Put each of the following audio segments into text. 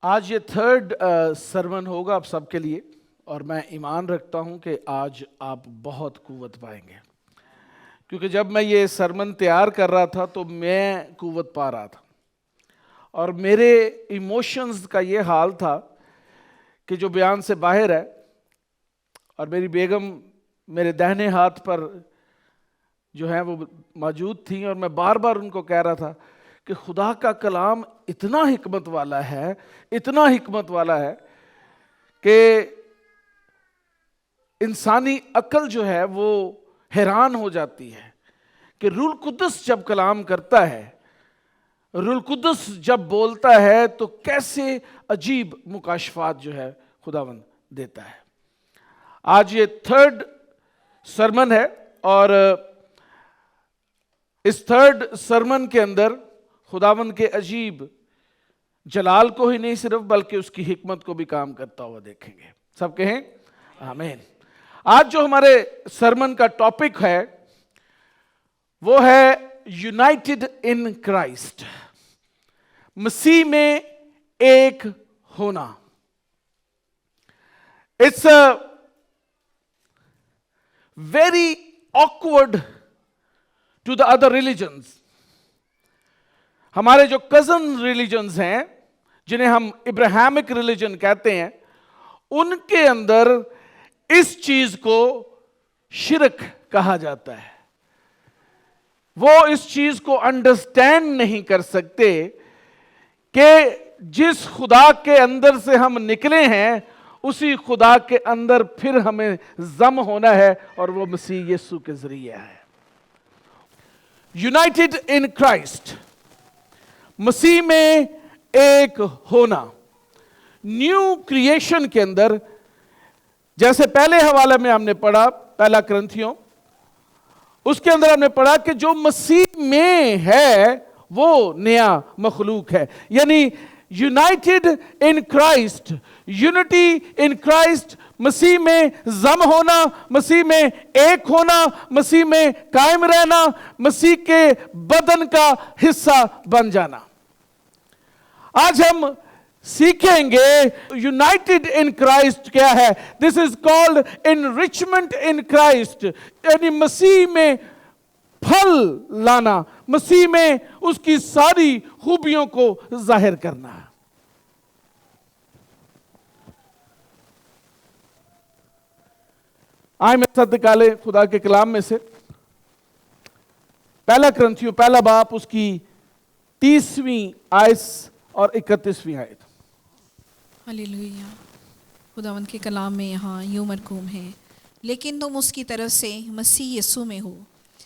آج یہ third sermon ہوگا آپ سب کے لیے، اور میں ایمان رکھتا ہوں کہ آج آپ بہت قوت پائیں گے، کیونکہ جب میں یہ سرمن تیار کر رہا تھا تو میں قوت پا رہا تھا، اور میرے ایموشنز کا یہ حال تھا کہ جو بیان سے باہر ہے، اور میری بیگم میرے دہنے ہاتھ پر جو ہیں وہ موجود تھیں، اور میں بار بار ان کو کہہ رہا تھا کہ خدا کا کلام اتنا حکمت والا ہے، اتنا حکمت والا ہے کہ انسانی عقل جو ہے وہ حیران ہو جاتی ہے کہ روح القدس جب کلام کرتا ہے، روح القدس جب بولتا ہے تو کیسے عجیب مکاشفات جو ہے خداوند دیتا ہے۔ آج یہ تھرڈ سرمن ہے، اور اس تھرڈ سرمن کے اندر خداوند کے عجیب جلال کو ہی نہیں صرف بلکہ اس کی حکمت کو بھی کام کرتا ہوا دیکھیں گے۔ سب کہیں آمین۔ آج جو ہمارے سرمن کا ٹاپک ہے وہ ہے یونائٹڈ ان کرائسٹ، مسیح میں ایک ہونا۔ It's very awkward to the other religions۔ ہمارے جو کزن ریلیجنز ہیں جنہیں ہم ابراہیمک ریلیجن کہتے ہیں، ان کے اندر اس چیز کو شرک کہا جاتا ہے۔ وہ اس چیز کو انڈرسٹینڈ نہیں کر سکتے کہ جس خدا کے اندر سے ہم نکلے ہیں اسی خدا کے اندر پھر ہمیں ضم ہونا ہے، اور وہ مسیح یسوع کے ذریعے ہے۔ یونائٹڈ ان کرائسٹ، مسیح میں ایک ہونا۔ نیو کریشن کے اندر جیسے پہلے حوالے میں ہم نے پڑھا، پہلا کرنتھیوں، اس کے اندر ہم نے پڑھا کہ جو مسیح میں ہے وہ نیا مخلوق ہے، یعنی United in Christ, unity in Christ, مسیح میں ضم ہونا، مسیح میں ایک ہونا، مسیح میں قائم رہنا، مسیح کے بدن کا حصہ بن جانا۔ آج ہم سیکھیں گے یونائٹڈ ان کرائسٹ کیا ہے۔ This is called enrichment in Christ, یعنی مسیح میں پھل لانا، مسیح میں اس کی ساری خوبیوں کو ظاہر کرنا۔ آئے میں ساتھ نکالے خدا کے کلام میں سے پہلا کرنتھیوں پہلا باب، اس کی 30ویں آیت اور 31ویں آیت۔ ہلیلویا۔ خداوند کے کلام میں یہاں یوں مرقوم ہے، لیکن تم اس کی طرف سے مسیح یسوع میں ہو۔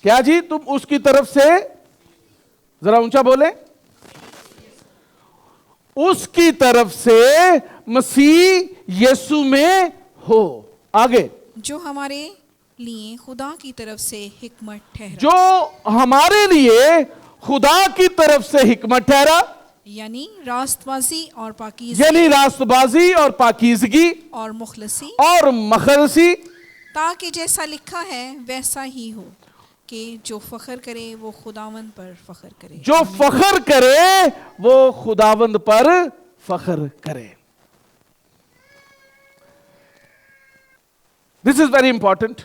کیا جی؟ تم اس کی طرف سے، ذرا اونچا بولیں، اس کی طرف سے مسیح یسوع میں ہو۔ آگے، جو ہمارے لیے خدا کی طرف سے حکمت ٹھہرا، جو ہمارے لیے خدا کی طرف سے حکمت ٹھہرا، یعنی راست بازی اور پاکیزگی، یعنی راست بازی اور پاکیزگی اور مخلصی، اور مخلصی، تاکہ جیسا لکھا ہے ویسا ہی ہو کہ جو فخر کرے وہ خداوند پر فخر کرے۔ جو فخر کرے وہ خداوند پر فخر کرے۔ This is very important.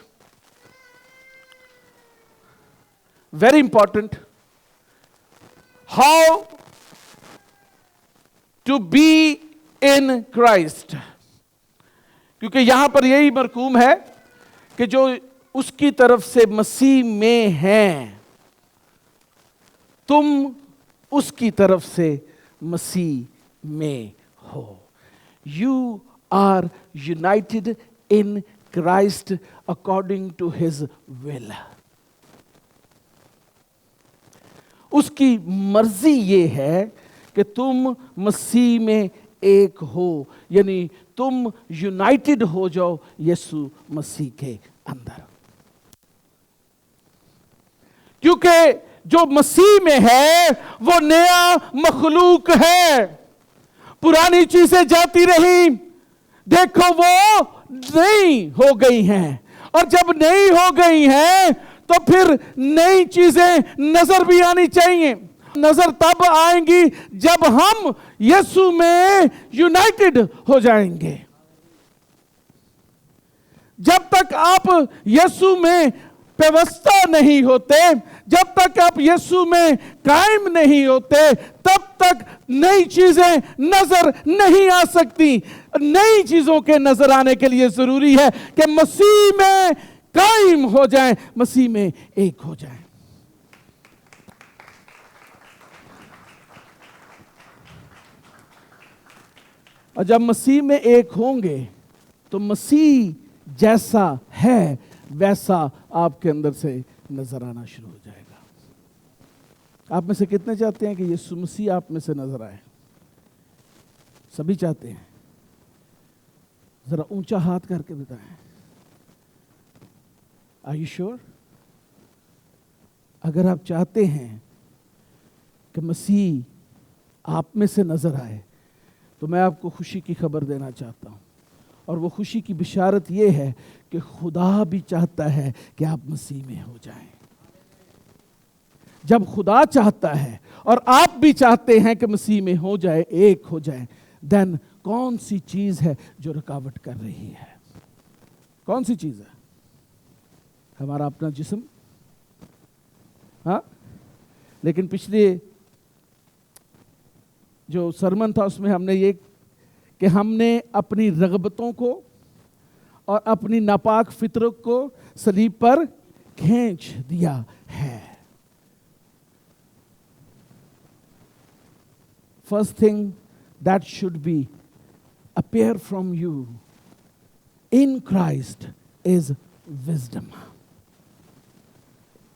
Very important. How to be in Christ. کیونکہ یہاں پر یہی مرقوم ہے کہ جو اس کی طرف سے مسیح میں ہیں، تم اس کی طرف سے مسیح میں ہو۔ You are united in Christ according to his will۔ اس کی مرضی یہ ہے کہ تم مسیح میں ایک ہو، یعنی تم یونائٹڈ ہو جاؤ یسوع مسیح کے اندر۔ کیونکہ جو مسیح میں ہے وہ نیا مخلوق ہے، پرانی چیزیں جاتی رہیں، دیکھو وہ نئی ہو گئی ہیں، اور جب نئی ہو گئی ہیں تو پھر نئی چیزیں نظر بھی آنی چاہیے، نظر تب آئیں گی جب ہم یسوع میں یونائٹڈ ہو جائیں گے. جب تک آپ یسوع میں پیوستہ نہیں ہوتے، جب تک آپ یسوع میں قائم نہیں ہوتے، تب تک نئی چیزیں نظر نہیں آ سکتی. نئی چیزوں کے نظر آنے کے لیے ضروری ہے کہ مسیح میں قائم ہو جائیں، مسیح میں ایک ہو جائیں. اور جب مسیح میں ایک ہوں گے تو مسیح جیسا ہے ویسا آپ کے اندر سے نظر آنا شروع ہو جائے گا. آپ میں سے کتنے چاہتے ہیں کہ یسوع مسیح آپ میں سے نظر آئے؟ سبھی چاہتے ہیں. ذرا اونچا ہاتھ کر کے بتائیں. Are you sure؟ اگر آپ چاہتے ہیں کہ مسیح آپ میں سے نظر آئے تو میں آپ کو خوشی کی خبر دینا چاہتا ہوں. اور وہ خوشی کی بشارت یہ ہے کہ خدا بھی چاہتا ہے کہ آپ مسیح میں ہو جائیں. جب خدا چاہتا ہے اور آپ بھی چاہتے ہیں کہ مسیح میں ہو جائے، ایک ہو جائیں، دین کون سی چیز ہے جو رکاوٹ کر رہی ہے؟ کون سی چیز ہے؟ ہمارا اپنا جسم. ہاں، لیکن پچھلے جو سرمن تھا اس میں ہم نے یہ کہ ہم نے اپنی رغبتوں کو اور اپنی ناپاک فطرت کو صلیب پر کھینچ دیا ہے. First thing that should be appear from you in Christ is wisdom.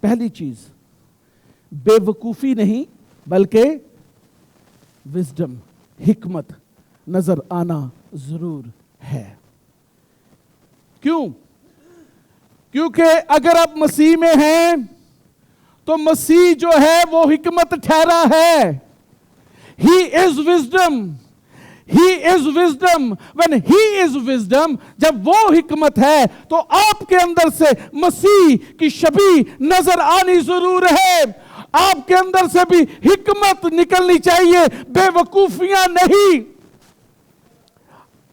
پہلی چیز بے وقوفی نہیں بلکہ wisdom، حکمت نظر آنا ضرور ہے. کیوں؟ کیونکہ اگر آپ مسیح میں ہیں تو مسیح جو ہے وہ حکمت ٹھہرا ہے. He is wisdom. He is wisdom. When he is wisdom، جب وہ حکمت ہے تو آپ کے اندر سے مسیح کی شبیہ نظر آنی ضرور ہے. آپ کے اندر سے بھی حکمت نکلنی چاہیے، بے وقوفیاں نہیں،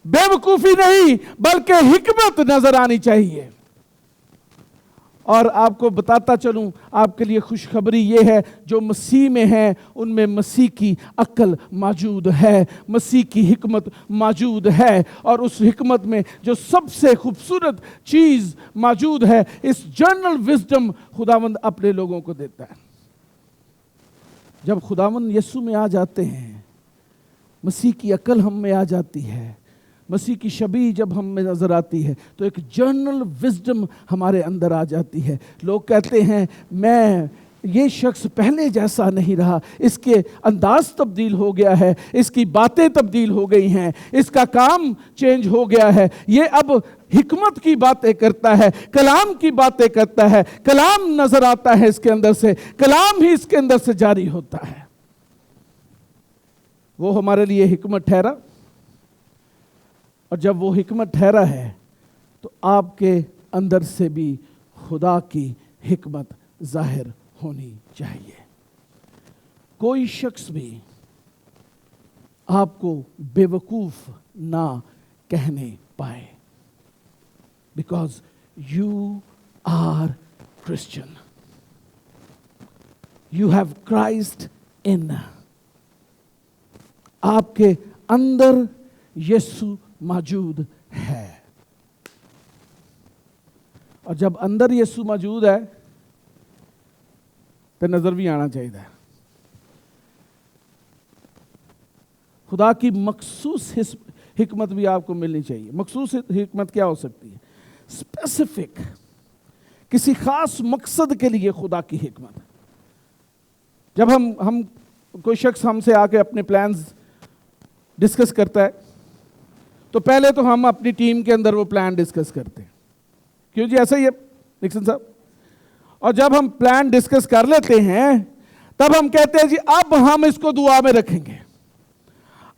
بے وقوفی نہیں بلکہ حکمت نظر آنی چاہیے. اور آپ کو بتاتا چلوں، آپ کے لیے خوشخبری یہ ہے، جو مسیح میں ہیں ان میں مسیح کی عقل موجود ہے، مسیح کی حکمت موجود ہے. اور اس حکمت میں جو سب سے خوبصورت چیز موجود ہے، اس جنرل وزڈم خداوند اپنے لوگوں کو دیتا ہے. جب خداوند یسوع میں آ جاتے ہیں، مسیح کی عقل ہم میں آ جاتی ہے، مسیح کی شبیہ جب ہم میں نظر آتی ہے تو ایک جنرل وزڈم ہمارے اندر آ جاتی ہے. لوگ کہتے ہیں میں یہ شخص پہلے جیسا نہیں رہا، اس کے انداز تبدیل ہو گیا ہے، اس کی باتیں تبدیل ہو گئی ہیں، اس کا کام چینج ہو گیا ہے، یہ اب حکمت کی باتیں کرتا ہے، کلام کی باتیں کرتا ہے، کلام نظر آتا ہے اس کے اندر سے، کلام ہی اس کے اندر سے جاری ہوتا ہے. وہ ہمارے لیے حکمت ٹھہرا. اور جب وہ حکمت ٹھہرا ہے تو آپ کے اندر سے بھی خدا کی حکمت ظاہر ہونی چاہیے. کوئی شخص بھی آپ کو بے وقوف نہ کہنے پائے، because you are Christian. You have Christ in. آپ کے اندر یسوع موجود ہے. اور جب اندر یسوع موجود ہے تو نظر بھی آنا چاہیے. خدا کی مخصوص حکمت بھی آپ کو ملنی چاہیے. مخصوص حکمت کیا ہو سکتی ہے؟ اسپیسیفک، کسی خاص مقصد کے لیے خدا کی حکمت. جب ہم کوئی شخص ہم سے آ کے اپنے پلانز ڈسکس کرتا ہے تو پہلے تو ہم اپنی ٹیم کے اندر وہ پلان ڈسکس کرتے ہیں. کیوں جی؟ ایسا ہی ہے نکسن صاحب. اور جب ہم پلان ڈسکس کر لیتے ہیں تب ہم کہتے ہیں جی اب ہم اس کو دعا میں رکھیں گے،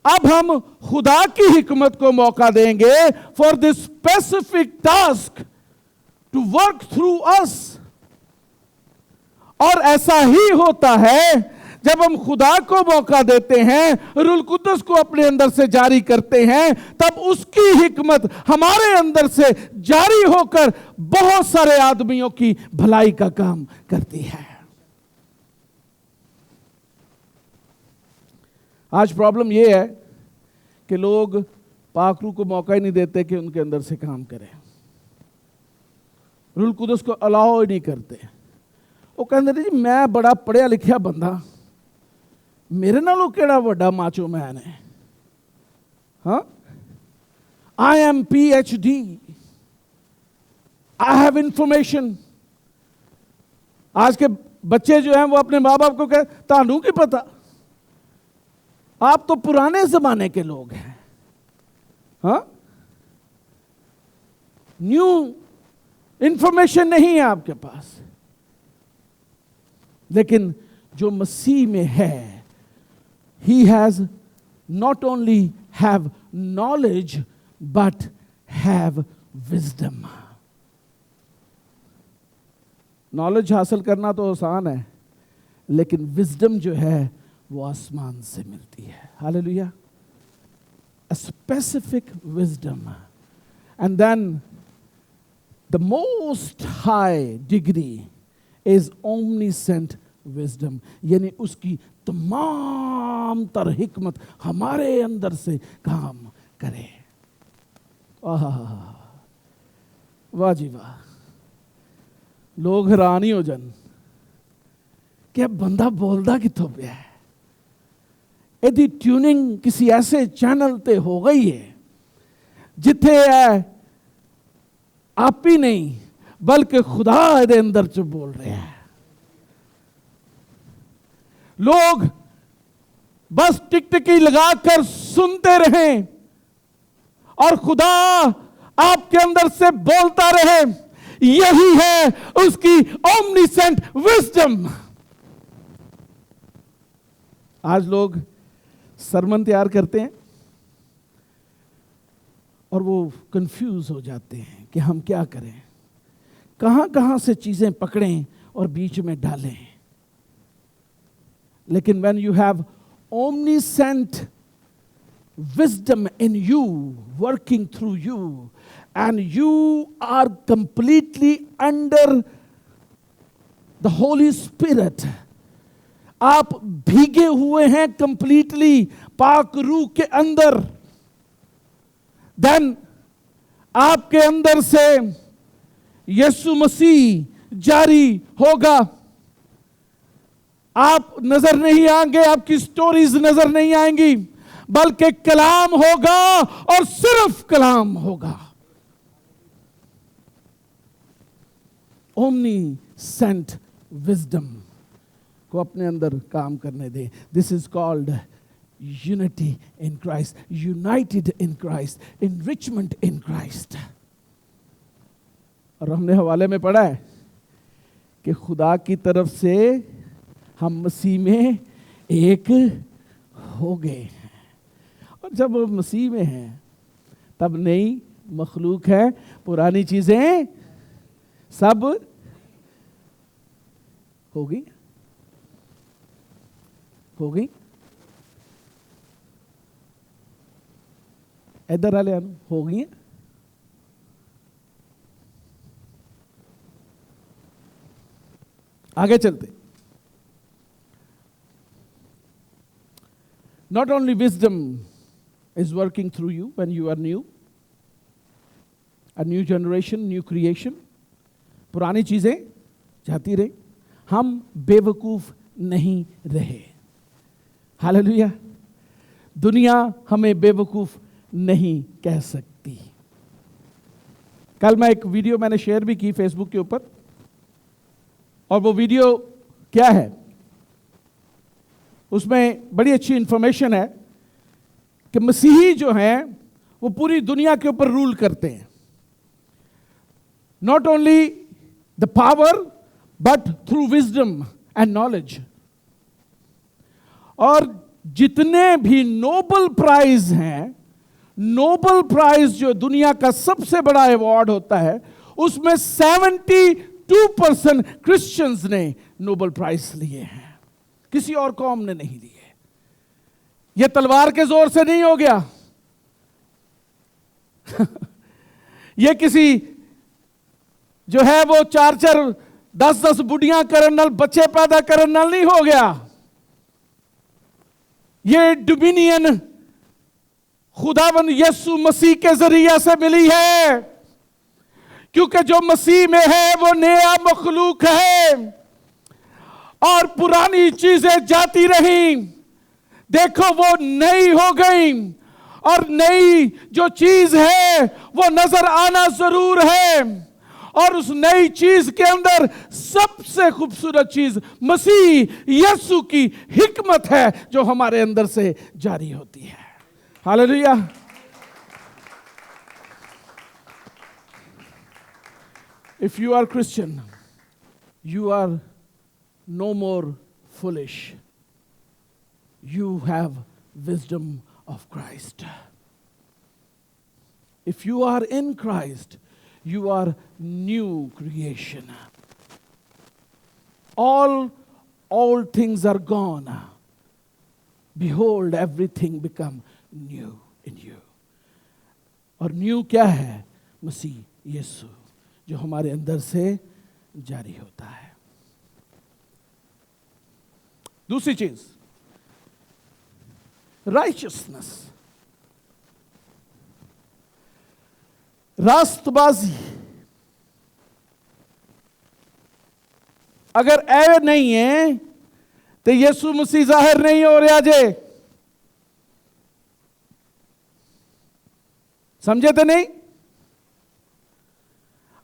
اب ہم خدا کی حکمت کو موقع دیں گے for this specific task to work through us. اور ایسا ہی ہوتا ہے جب ہم خدا کو موقع دیتے ہیں، روح القدس کو اپنے اندر سے جاری کرتے ہیں، تب اس کی حکمت ہمارے اندر سے جاری ہو کر بہت سارے آدمیوں کی بھلائی کا کام کرتی ہے۔ آج پرابلم یہ ہے کہ لوگ پاک روح کو موقع ہی نہیں دیتے کہ ان کے اندر سے کام کریں، روح القدس کو الاؤ ہی نہیں کرتے۔ وہ کہتے ہیں جی میں بڑا پڑھیا لکھیا بندہ، میرے نالوں کیڑا وڈا ماچو مین ہے، ہاں I am PhD, I have information۔ آج کے بچے جو ہیں وہ اپنے ماں باپ کو کہتے تانوں کی پتہ، آپ تو پرانے زمانے کے لوگ ہیں، ہاں نیو انفارمیشن نہیں ہے آپ کے پاس۔ لیکن جو مسیح میں ہے، he has not only have knowledge but have wisdom۔ Knowledge حاصل کرنا تو آسان ہے، لیکن وزڈم جو ہے وہ آسمان سے ملتی ہے۔ ہاللیلویا۔ A specific wisdom. And then the most high degree is omniscient wisdom، یعنی اس کی تمام تر حکمت ہمارے اندر سے کام کرے۔ واہ جی واہ، لوگ حیران ہی ہو جان کہ اب بندہ بولدا کتوں پیا ہے، ایدی ٹیوننگ کسی ایسے چینل تے ہو گئی ہے جتھے ہے آپ ہی نہیں بلکہ خدا دے اندر جو بول رہے ہیں۔ لوگ بس ٹک ٹکی لگا کر سنتے رہیں اور خدا آپ کے اندر سے بولتا رہے، یہی ہے اس کی اومنیسنٹ وزڈم۔ آج لوگ سرمن تیار کرتے ہیں اور وہ کنفیوز ہو جاتے ہیں کہ ہم کیا کریں، کہاں کہاں سے چیزیں پکڑیں اور بیچ میں ڈالیں۔ لیکن when you have omniscient wisdom in you, working through you, and you are completely under the Holy Spirit، آپ بھیگے ہوئے ہیں کمپلیٹلی پاک روح کے اندر، دین آپ کے اندر سے یسوع مسیح جاری ہوگا۔ آپ نظر نہیں آئیں گے، آپ کی سٹوریز نظر نہیں آئیں گی، بلکہ کلام ہوگا اور صرف کلام ہوگا۔ اومنی سینٹ وزڈم کو اپنے اندر کام کرنے دیں۔ This is called unity in Christ, united in Christ, enrichment in Christ. اور ہم نے حوالے میں پڑھا ہے کہ خدا کی طرف سے ہم مسیح میں ایک ہو گئے ہیں، اور جب وہ مسیح میں ہیں تب نئی مخلوق ہے، پرانی چیزیں سب ہو گئی ادھر والے ہو گئی ہیں۔ آگے چلتے، not only wisdom is working through you when you are new, a new generation, new creation، پرانی چیزیں جاتی رہی، ہم بے وقوف نہیں رہے۔ ہاللیلویا۔ دنیا ہمیں بے وقوف نہیں کہہ سکتی۔ کل میں ایک ویڈیو میں نے شیئر بھی کی فیس بک کے اوپر، اور وہ ویڈیو کیا ہے، اس میں بڑی اچھی انفارمیشن ہے کہ مسیحی جو ہیں وہ پوری دنیا کے اوپر رول کرتے ہیں، not only the power but through wisdom and knowledge۔ اور جتنے بھی نوبل پرائز ہیں، نوبل پرائز جو دنیا کا سب سے بڑا ایوارڈ ہوتا ہے، اس میں 72% کرسچنز نے نوبل پرائز لیے ہیں۔ کسی اور قوم نے نہیں لیے. یہ تلوار کے زور سے نہیں ہو گیا. یہ کسی جو ہے وہ 4 10 بڑھیاں کرن نال بچے پیدا کرن نال نہیں ہو گیا. یہ ڈومینین خداوند یسوع مسیح کے ذریعے سے ملی ہے. کیونکہ جو مسیح میں ہے وہ نیا مخلوق ہے اور پرانی چیزیں جاتی رہیں، دیکھو وہ نئی ہو گئیں، اور نئی جو چیز ہے وہ نظر آنا ضرور ہے. اور اس نئی چیز کے اندر سب سے خوبصورت چیز مسیح یسوع کی حکمت ہے جو ہمارے اندر سے جاری ہوتی ہے. ہاللیلویہ. If you are Christian, you are no more foolish. You have wisdom of Christ. If you are in Christ, you are new creation. All old things are gone. Behold, everything become new in you. اور new کیا ہے؟ مسیح یسوع جو ہمارے اندر سے جاری ہوتا ہے. دوسری چیز رائچسنس، راست بازی. اگر اے نہیں ہے تو یسوع مسیح ظاہر نہیں ہو رہا جے. سمجھے تو نہیں؟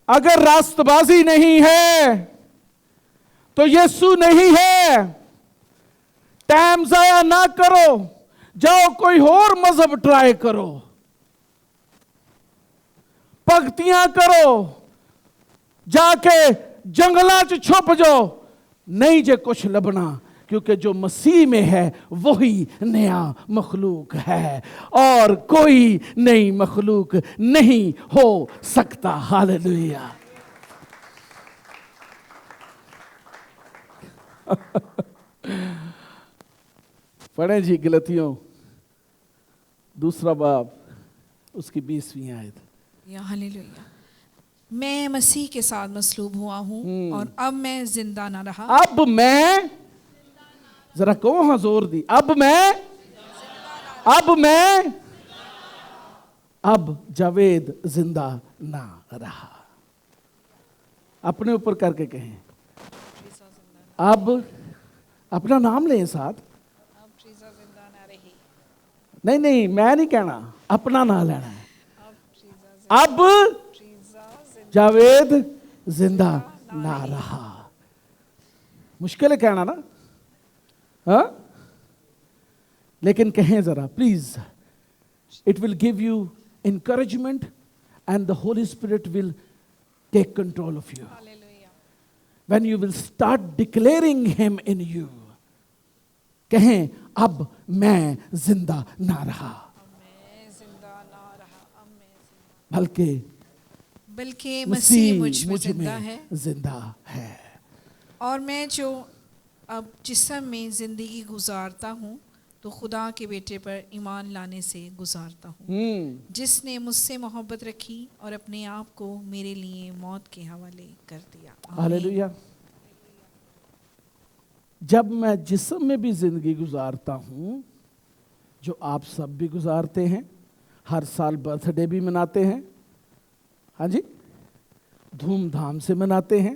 اگر راست بازی نہیں ہے تو یسوع نہیں ہے. ٹائم ضائع نہ کرو، جاؤ کوئی اور مذہب ٹرائی کرو، پگتیاں کرو، جا کے جنگلاں چ چھپ جاؤ. نہیں جے کچھ لبنا، کیونکہ جو مسیح میں ہے وہی نیا مخلوق ہے اور کوئی نئی مخلوق نہیں ہو سکتا. ہاللیلویہ. پڑھیں جی غلطیوں 2 باب اس کی 20ویں آیت. ہاللیلویہ. میں مسیح کے ساتھ مصلوب ہوا ہوں اور اب میں زندہ نہ رہا. اب میں، ذرا کہو ہاں زور دی، اب جاوید زندہ نہ رہا. اپنے اوپر کر کے کہیں، اب اپنا نام لیں ساتھ. نہیں میں نہیں کہنا، اپنا نام لینا ہے. اب جاوید زندہ نہ رہا. مشکل ہے کہنا نا، ہاں، لیکن کہیں ذرا please. It will give you encouragement and the Holy Spirit will take control of you. When you will start declaring Him in you. کہیں اب میں زندہ نہ رہا، بلکہ مسیح مجھ میں زندہ ہے. اور میں جو اب جسم میں زندگی گزارتا ہوں تو خدا کے بیٹے پر ایمان لانے سے گزارتا ہوں، جس نے مجھ سے محبت رکھی اور اپنے آپ کو میرے لیے موت کے حوالے کر دیا. ہاللیلویہ. جب میں جسم میں بھی زندگی گزارتا ہوں، جو آپ سب بھی گزارتے ہیں، ہر سال برتھ ڈے بھی مناتے ہیں، ہاں جی، دھوم دھام سے مناتے ہیں،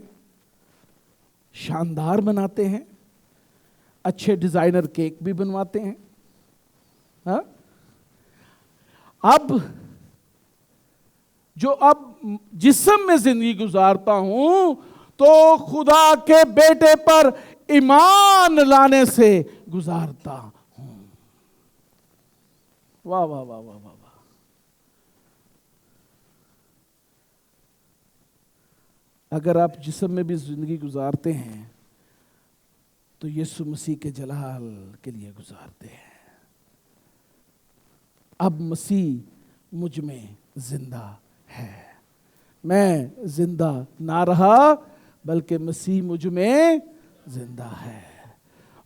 شاندار مناتے ہیں، اچھے ڈیزائنر کیک بھی بنواتے ہیں. ہاں، اب جسم میں زندگی گزارتا ہوں تو خدا کے بیٹے پر ایمان لانے سے گزارتا ہوں. واہ واہ واہ واہ واہ. اگر آپ جسم میں بھی زندگی گزارتے ہیں تو یسوع مسیح کے جلال کے لیے گزارتے ہیں. اب مسیح مجھ میں زندہ ہے. میں زندہ نہ رہا بلکہ مسیح مجھ میں زندہ ہے.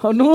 ਉਹਨੂੰ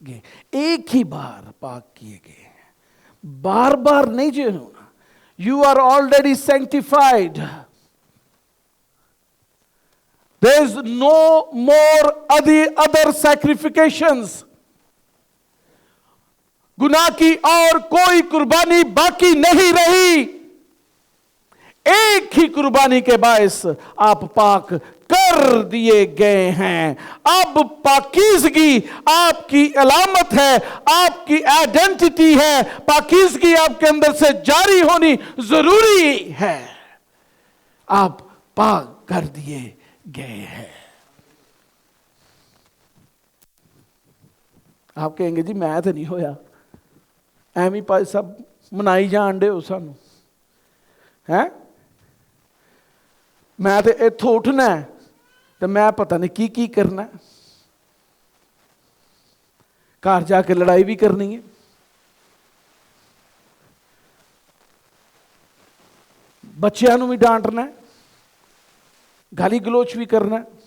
گئے. ایک ہی بار پاک کیے گئے ہیں, بار بار نہیں جو ہونا. You are already sanctified. There is no more other sacrifications. گناہ کی اور کوئی قربانی باقی نہیں رہی. ایک ہی قربانی کے باعث آپ پاک کر دیے گئے ہیں. اب پاکیزگی آپ کی علامت ہے, آپ کی آئیڈینٹی ہے. پاکیزگی آپ کے اندر سے جاری ہونی ضروری ہے. آپ پاک کر دیے گئے ہیں. آپ کہیں گے جی میں تو نہیں ہویا, ایویں پائی سب منائی جان دے ہو سانو ہیں. میں تو اتھوں اٹھنا ہے تو میں پتہ نہیں کی کرنا ہے. گھر جا کے لڑائی بھی کرنی ہے, بچیاں نو بھی ڈانٹنا ہے, گالی گلوچ بھی کرنا ہے.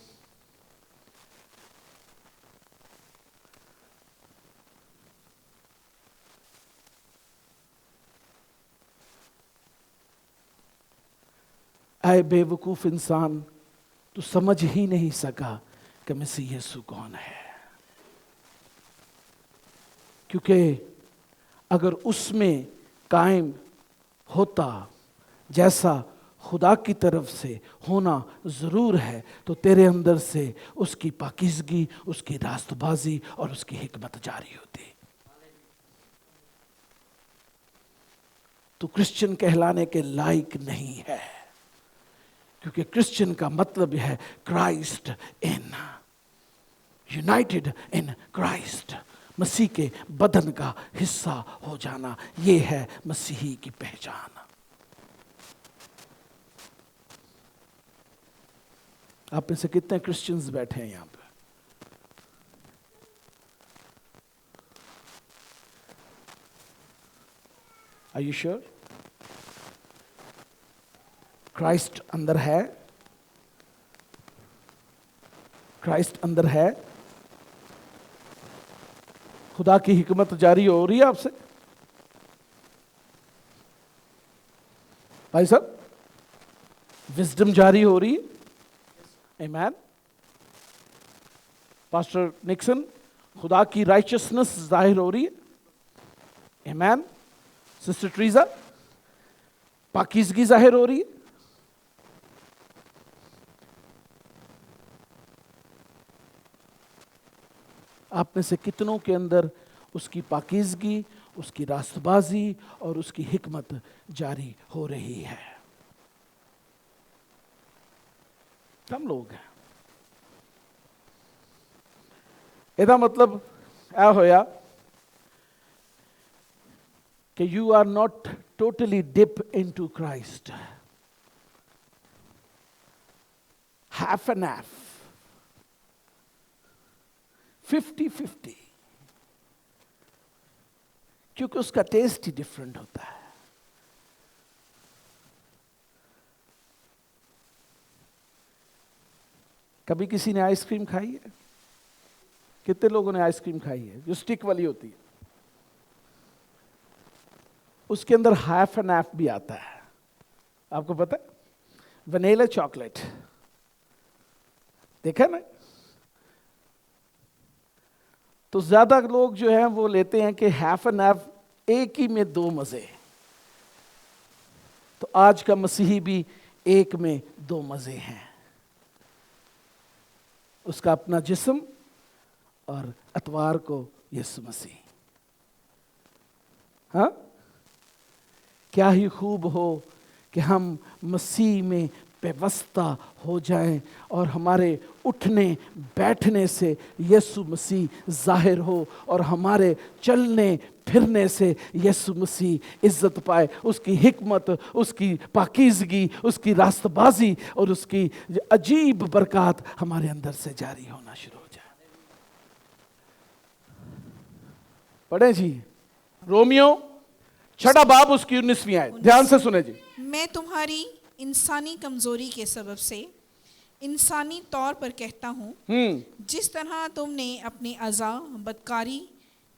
اے بے وقوف انسان, تو سمجھ ہی نہیں سکا کہ مسیح یسوع کون ہے. کیونکہ اگر اس میں قائم ہوتا جیسا خدا کی طرف سے ہونا ضرور ہے, تو تیرے اندر سے اس کی پاکیزگی, اس کی راست بازی اور اس کی حکمت جاری ہوتی. تو کرسچن کہلانے کے لائق نہیں ہے, کیونکہ کرسچن کا مطلب ہے Christ in, United in Christ, مسیح کے بدن کا حصہ ہو جانا. یہ ہے مسیحی کی پہچان. آپ میں سے کتنے کرسچنز بیٹھے ہیں یہاں پہ؟ Are you sure? کرائسٹ اندر ہے, کرائسٹ اندر ہے. خدا کی حکمت جاری ہو رہی ہے آپ سے بھائی صاحب, وزڈم جاری ہو رہی ہے. ایمین. پاسٹر نکسن, خدا کی رائچسنس ظاہر ہو رہی ہے. ایمین. سسٹر ٹریزا, پاکیزگی ظاہر ہو رہی ہے. آپ میں سے کتنوں کے اندر اس کی پاکیزگی, اس کی راست بازی اور اس کی حکمت جاری ہو رہی ہے؟ کم لوگ ہیں. یہ مطلب اے ہویا کہ you are not totally dip into Christ, half and half, 50-50, کیونکہ اس کا ٹیسٹ ہی ڈفرنٹ ہوتا ہے. کبھی کسی نے آئس کریم کھائی ہے؟ کتنے لوگوں نے آئس کریم کھائی ہے جو سٹک والی ہوتی ہے؟ اس کے اندر ہاف اینڈ ہاف بھی آتا ہے. آپ کو پتہ ہے ونیلا چاکلیٹ دیکھا نا؟ تو زیادہ لوگ جو ہیں وہ لیتے ہیں کہ ہاف اینڈ ہاف, ایک ہی میں دو مزے. تو آج کا مسیحی بھی ایک میں دو مزے ہیں, اس کا اپنا جسم اور اتوار کو یسوع مسیح. ہاں, کیا ہی خوب ہو کہ ہم مسیح میں پیوستہ ہو جائیں اور ہمارے اٹھنے بیٹھنے سے یسوع مسیح ظاہر ہو اور ہمارے چلنے پھرنے سے یسوع مسیح عزت پائے. اس کی حکمت, اس کی پاکیزگی, اس کی راست بازی اور اس کی عجیب برکات ہمارے اندر سے جاری ہونا شروع ہو جائے. پڑھیں جی رومیو 6 باب اس کی 19ویں آیت, دھیان سے سنیں جی. میں تمہاری انسانی کمزوری کے سبب سے انسانی طور پر کہتا ہوں, جس طرح تم نے اپنے اعضاء بدکاری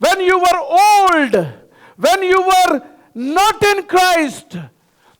when you were old, when you were not in Christ,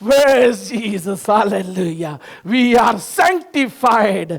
Where is Jesus? Hallelujah. We are sanctified.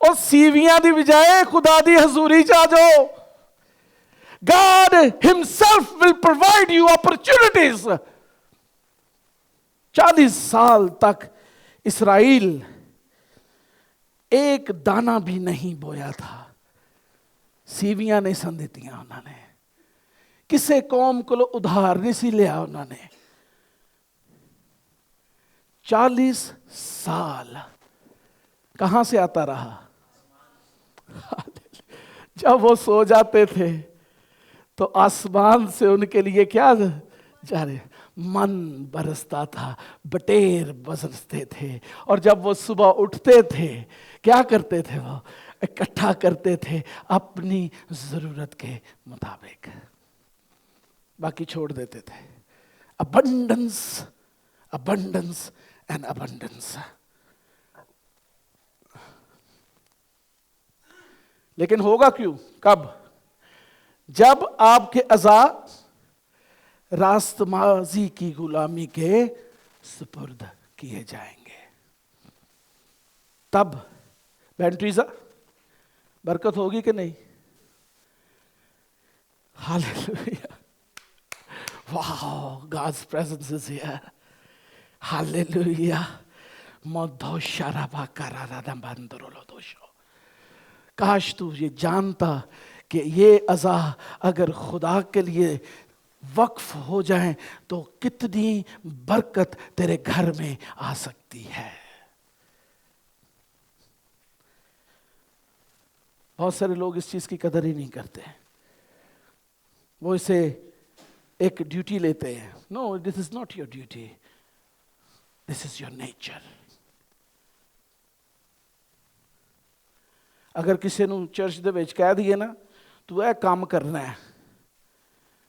اور سیویاں دی بجائے خدا دی حضوری چ آ جاؤ. God himself will provide you opportunities. 40 سال تک اسرائیل ایک دانہ بھی نہیں بویا تھا. سیویاں نہیں سن دیتیاں انہوں نے. کسے قوم کو ادھار نہیں سی لیا انہوں نے. 40 سال کہاں سے آتا رہا؟ جب وہ سو جاتے تھے تو آسمان سے ان کے لیے کیا جا رہے؟ من برستا تھا، بٹیر برستے تھے. اور جب وہ صبح اٹھتے تھے کیا کرتے تھے؟ وہ اکٹھا کرتے تھے اپنی ضرورت کے مطابق، باقی چھوڑ دیتے تھے. Abundance, abundance and abundance. لیکن ہوگا کیوں؟ کب؟ جب آپ کے اعضاء راست ماضی کی غلامی کے سپرد کیے جائیں گے. تب بہن ٹریزا برکت ہوگی کہ نہیں؟ ہاللیلویا. واو، God's presence is here. ہاللیلویا. مدھو شرابا کرارا بندرولو دوشو. کاش تو یہ جانتا کہ یہ اعضاء اگر خدا کے لیے وقف ہو جائیں تو کتنی برکت تیرے گھر میں آ سکتی ہے. بہت سارے لوگ اس چیز کی قدر ہی نہیں کرتے. وہ اسے ایک ڈیوٹی لیتے ہیں. No, this is not your duty, this is your nature. اگر کسی نو چرچ دے وچ کہہ دیے نا تو اے کام کرنا ہے،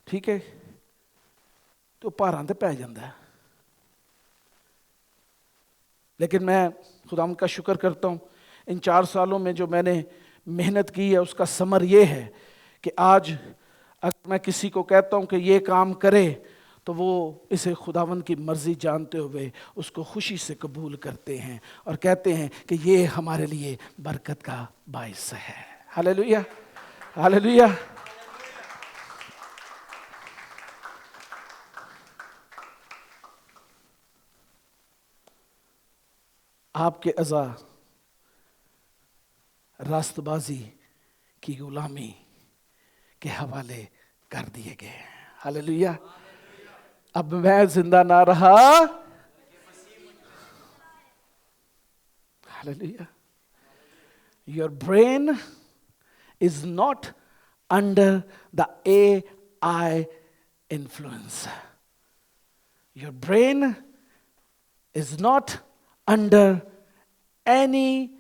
ٹھیک ہے، تو پاراں تے پی جاندا ہے. لیکن میں خدا کا شکر کرتا ہوں ان 4 سالوں میں جو میں نے محنت کی ہے اس کا ثمر یہ ہے کہ آج اگر میں کسی کو کہتا ہوں کہ یہ کام کرے تو وہ اسے خداوند کی مرضی جانتے ہوئے اس کو خوشی سے قبول کرتے ہیں اور کہتے ہیں کہ یہ ہمارے لیے برکت کا باعث ہے. ہاللیلویا، ہاللیلویا. آپ کے اعضاء راست بازی کی غلامی کے حوالے کر دیے گئے. ہاللیلویا. اب میں زندہ نہ رہا. ہاللیلویا. Your brain is not under the AI influence. Your brain is not under any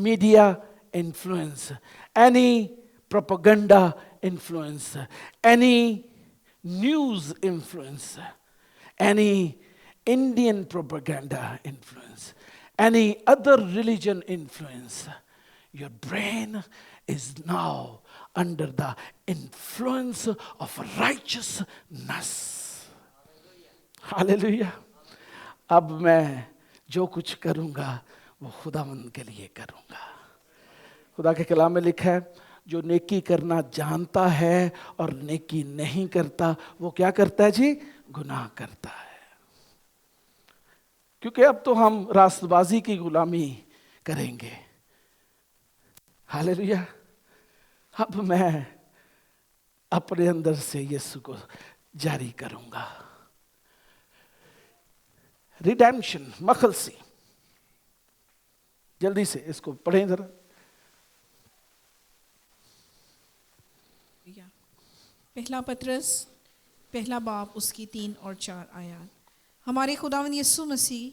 media influence, any propaganda influence, any news influence, any Indian propaganda influence, any other religion influence. Your brain is now under the influence of righteousness. Hallelujah. اب میں جو کچھ کروں گا وہ خداوند کے لیے کروں گا. خدا کے کلام میں لکھا ہے جو نیکی کرنا جانتا ہے اور نیکی نہیں کرتا وہ کیا کرتا ہے جی؟ گناہ کرتا ہے. کیونکہ اب تو ہم راست بازی کی غلامی کریں گے. ہاللیلویا. اب میں اپنے اندر سے یسوع کو جاری کروں گا. ریڈیمشن، مخلصی. جلدی سے اس کو پڑھیں ذرا. پہلا پطرس پہلا باب اس کی 3 اور 4 آیات. ہمارے خداوند یسوع مسیح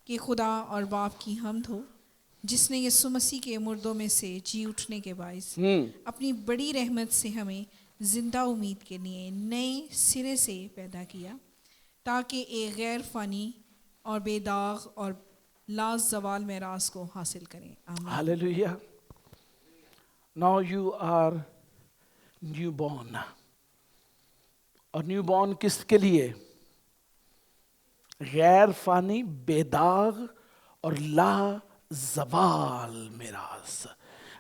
کے خدا اور باپ کی حمد ہو جس نے یسوع مسیح کے مردوں میں سے جی اٹھنے کے باعث اپنی بڑی رحمت سے ہمیں زندہ امید کے لیے نئے سرے سے پیدا کیا تاکہ ایک غیر فانی اور بے داغ اور لا زوال میراث کو حاصل کریں. آمین. Hallelujah. Now you are new born. اور نیو بورن کس کے لیے؟ غیر فانی، بے داغ اور لا زوال میراث.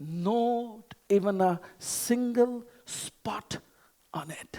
not even a single spot on it.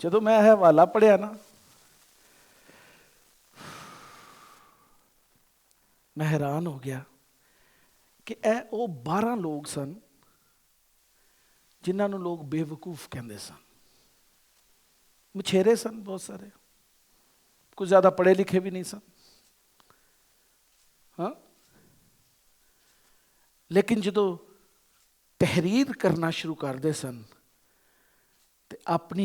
ਜਦੋਂ ਮੈਂ ਇਹ ਹਵਾਲਾ ਪੜਿਆ ਨਾ, ਮੈਂ ਹੈਰਾਨ ਹੋ ਗਿਆ ਕਿ ਇਹ ਉਹ 12 ਲੋਕ ਸਨ ਜਿਨ੍ਹਾਂ ਨੂੰ ਲੋਕ ਬੇਵਕੂਫ ਕਹਿੰਦੇ ਸਨ। ਮਛੇਰੇ ਸਨ ਬਹੁਤ ਸਾਰੇ, ਕੁਝ ਜ਼ਿਆਦਾ ਪੜ੍ਹੇ ਲਿਖੇ ਵੀ ਨਹੀਂ ਸਨ, ਹਾਂ। ਲੇਕਿਨ ਜਦੋਂ ਤਹਿਰੀਰ ਕਰਨਾ ਸ਼ੁਰੂ ਕਰਦੇ ਸਨ ਤੇ ਆਪਣੀ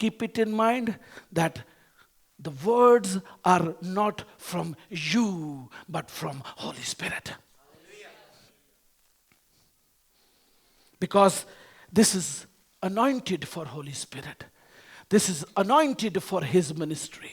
keep it in mind that the words are not from you but from Holy Spirit. Because this is anointed for Holy Spirit. This is anointed for his ministry.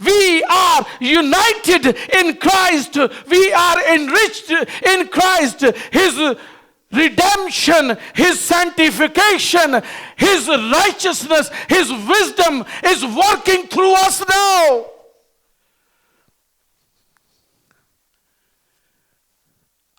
We are united in Christ. We are enriched in Christ. His redemption, His sanctification, His righteousness, His wisdom is working through us now.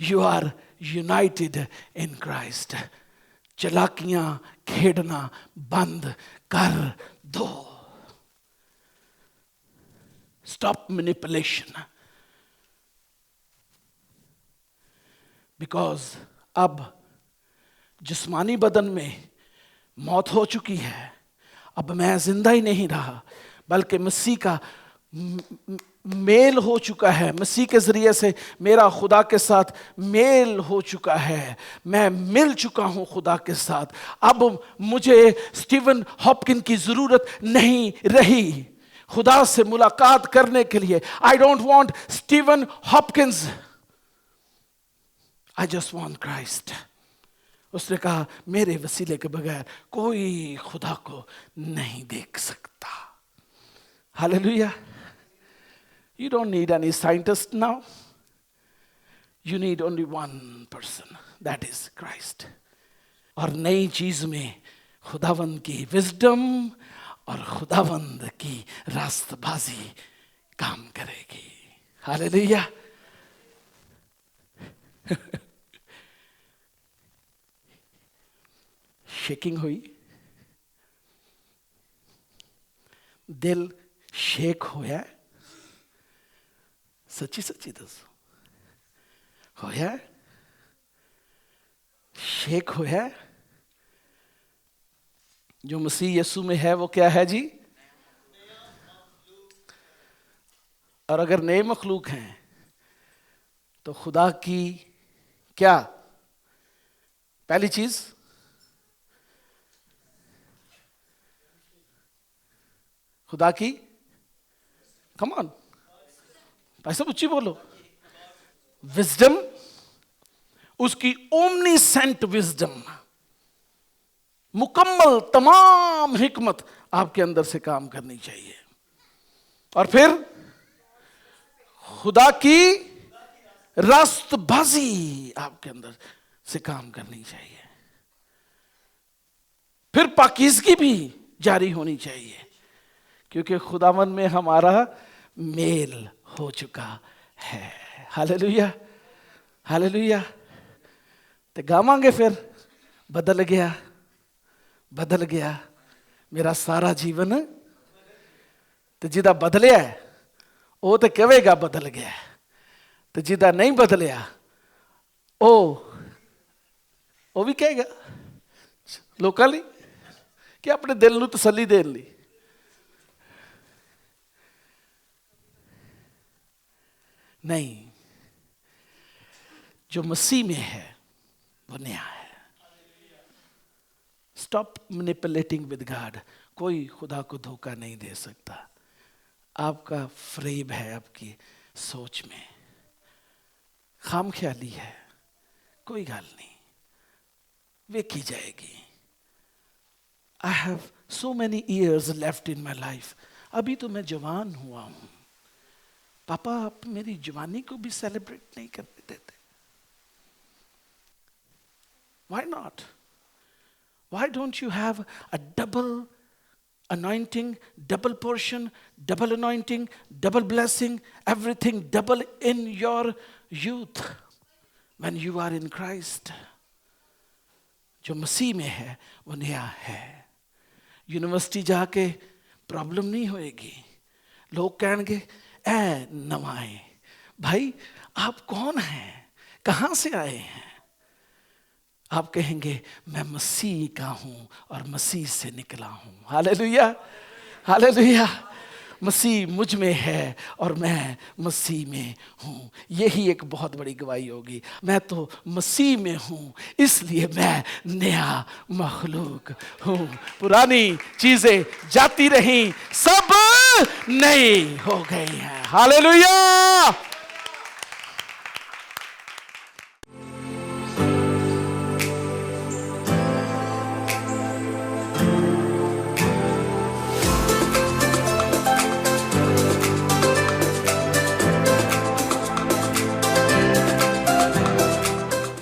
You are united in Christ. چلاکیاں کھیڑنا بند کر دو. Stop manipulation. Because اب جسمانی بدن میں موت ہو چکی ہے. اب میں زندہ ہی نہیں رہا بلکہ مسیح کا میل ہو چکا ہے. مسیح کے ذریعے سے میرا خدا کے ساتھ میل ہو چکا ہے. میں مل چکا ہوں خدا کے ساتھ. اب مجھے اسٹیون ہاپکن کی ضرورت نہیں رہی خدا سے ملاقات کرنے کے لیے. I don't want Stephen Hopkins. I just want Christ. اس نے کہا میرے وسیلے کے بغیر کوئی خدا کو نہیں دیکھ سکتا. ہاللیلویا. You don't need any scientist now. You need only one person. That is Christ. اور نئی چیز میں خداوند کی وزڈم اور خداوند کی راست بازی کام کرے گی. ہاللیلویا. شیکنگ ہوئی, دل شیک ہویا, سچی سچی دسو ہویا, شیک ہویا. جو مسیح یسوع میں ہے وہ کیا ہے جی؟ اور اگر نئے مخلوق ہیں تو خدا کی کیا پہلی چیز؟ خدا کی کم آن پیسے اچھی بولو. وزڈم, اس کی اومنی سینٹ وزڈم, مکمل تمام حکمت آپ کے اندر سے کام کرنی چاہیے. اور پھر خدا کی راست بازی آپ کے اندر سے کام کرنی چاہیے. پھر پاکیزگی بھی جاری ہونی چاہیے کیونکہ خداوند میں ہمارا میل ہو چکا ہے. ہاللیلویا ہاللیلویا. تو گاواں گے پھر بدل گیا بدل گیا میرا سارا جیون. تو جدا بدلیا ہے وہ تو کہے گا بدل گیا, تو جدا نہیں بدلیا وہ بھی کہے گا لوکلی کہ اپنے دل نو تسلی دین لی. نہیں, جو مسیح میں ہے وہ نیا ہے. Stop manipulating with God. کوئی خدا کو دھوکہ نہیں دے سکتا. آپ کا فریب ہے آپ کی سوچ میں, خام خیالی ہے, کوئی گال نہیں, ویکھی جائے گی. I have so many years left in my life. ابھی تو میں جوان ہوا ہوں. پاپا آپ میری جوانی کو بھی سیلیبریٹ نہیں کرنے دیتے. Why not? Why don't you have a double anointing, double portion, double anointing, double blessing, everything double in your youth when you are in Christ? جو مسیح میں ہے وہ نیا ہے. یونیورسٹی جا کے پرابلم نہیں ہوئے گی. لوگ کہیں گے اے نوائے بھائی آپ کون ہیں, کہاں سے آئے ہیں؟ آپ کہیں گے میں مسیح کا ہوں اور مسیح سے نکلا ہوں. ہاللیلویا ہاللیلویا. مسیح مجھ میں ہے اور میں مسیح میں ہوں. یہی ایک بہت بڑی گواہی ہوگی. میں تو مسیح میں ہوں اس لیے میں نیا مخلوق ہوں. پرانی چیزیں جاتی رہیں, سب نئی ہو گئی ہیں. ہاللیلویا.